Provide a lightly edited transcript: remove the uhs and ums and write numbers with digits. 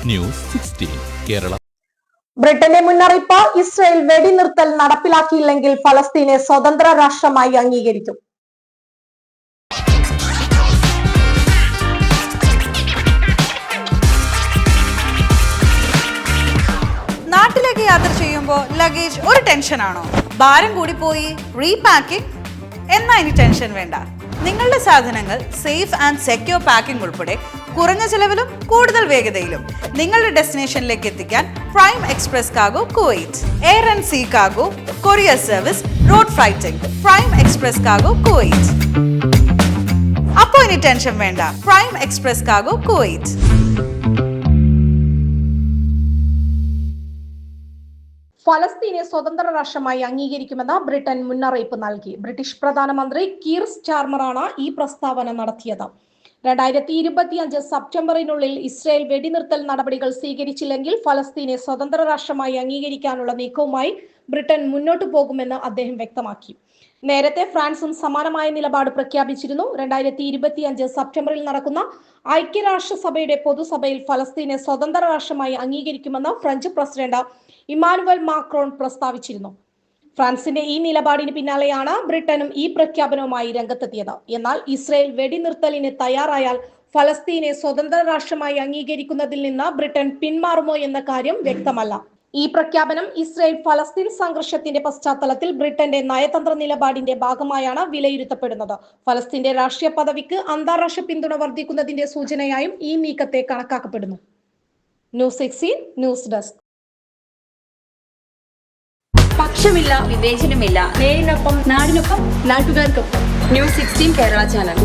News 16 Kerala. ബ്രിട്ടന്റെ മുന്നറിയിപ്പ്, Israel വെടിനിർത്തൽ നടപ്പിലാക്കിയില്ലെങ്കിൽ ഫലസ്തീനെ സ്വതന്ത്ര രാഷ്ട്രമായി അംഗീകരിക്കും. നാട്ടിലേക്ക് യാത്ര ചെയ്യുമ്പോൾ ലഗേജ് ഒരു ടെൻഷനാണോ? ഭാരം കൂടിപ്പോയി, റീപാക്കിംഗ് എന്നാ ഇനി ടെൻഷൻ വേണ്ട. നിങ്ങളുടെ സാധനങ്ങൾ സേഫ് ആൻഡ് സെക്യൂർ പാക്കിംഗ് ഉൾപ്പെടെ കുറഞ്ഞ ചെലവിലും കൂടുതൽ വേഗതയിലും നിങ്ങളുടെ ഡെസ്റ്റിനേഷനിലേക്ക് എത്തിക്കാൻ prime express cargo Kuwait. Air and sea cargo, courier service, road freighting. Prime express cargo Kuwait. അപ്പോൾ ഇനി ടെൻഷൻ വേണ്ട. Prime express cargo Kuwait. ഫലസ്തീനെ സ്വതന്ത്ര രാഷ്ട്രമായി അംഗീകരിക്കുമെന്ന് ബ്രിട്ടൻ മുന്നറിയിപ്പ് നൽകി. ബ്രിട്ടീഷ് പ്രധാനമന്ത്രി കീർ സ്റ്റാർമറാണ് ഈ പ്രസ്താവന നടത്തിയത്. 2025 സെപ്റ്റംബറിനുള്ളിൽ ഇസ്രായേൽ വെടിനിർത്തൽ നടപടികൾ സ്വീകരിച്ചില്ലെങ്കിൽ ഫലസ്തീനെ സ്വതന്ത്ര രാഷ്ട്രമായി അംഗീകരിക്കാനുള്ള നീക്കവുമായി ബ്രിട്ടൻ മുന്നോട്ടു പോകുമെന്ന് അദ്ദേഹം വ്യക്തമാക്കി. നേരത്തെ ഫ്രാൻസും സമാനമായ നിലപാട് പ്രഖ്യാപിച്ചിരുന്നു. 2025 സെപ്റ്റംബറിൽ നടക്കുന്ന ഐക്യരാഷ്ട്രസഭയുടെ പൊതുസഭയിൽ ഫലസ്തീനെ സ്വതന്ത്ര രാഷ്ട്രമായി അംഗീകരിക്കുമെന്ന് ഫ്രഞ്ച് പ്രസിഡന്റ് ഇമ്മാനുവൽ മാക്രോൺ പ്രസ്താവിച്ചിരുന്നു. ഫ്രാൻസിന്റെ ഈ നിലപാടിന് പിന്നാലെയാണ് ബ്രിട്ടനും ഈ പ്രഖ്യാപനവുമായി രംഗത്തെത്തിയത്. എന്നാൽ ഇസ്രായേൽ വെടിനിർത്തലിന് തയ്യാറായാൽ ഫലസ്തീനെ സ്വതന്ത്ര രാഷ്ട്രമായി അംഗീകരിക്കുന്നതിൽ നിന്ന് ബ്രിട്ടൻ പിന്മാറുമോ എന്ന കാര്യം വ്യക്തമല്ല. ഈ പ്രഖ്യാപനം ഇസ്രായേൽ ഫലസ്തീൻ സംഘർഷത്തിന്റെ പശ്ചാത്തലത്തിൽ ബ്രിട്ടന്റെ നയതന്ത്ര നിലപാടിന്റെ ഭാഗമായാണ് വിലയിരുത്തപ്പെടുന്നത്. ഫലസ്തീന്റെ രാഷ്ട്രീയ പദവിക്ക് അന്താരാഷ്ട്ര പിന്തുണ വർദ്ധിക്കുന്നതിന്റെ സൂചനയായും ഈ നീക്കത്തെ കണക്കാക്കപ്പെടുന്നു. News 16 news desk. പക്ഷമില്ല, വിവേചനമില്ല. നേരിനൊപ്പം, നാടിനൊപ്പം, നാട്ടുകാർക്കൊപ്പം. News 16 Kerala channel.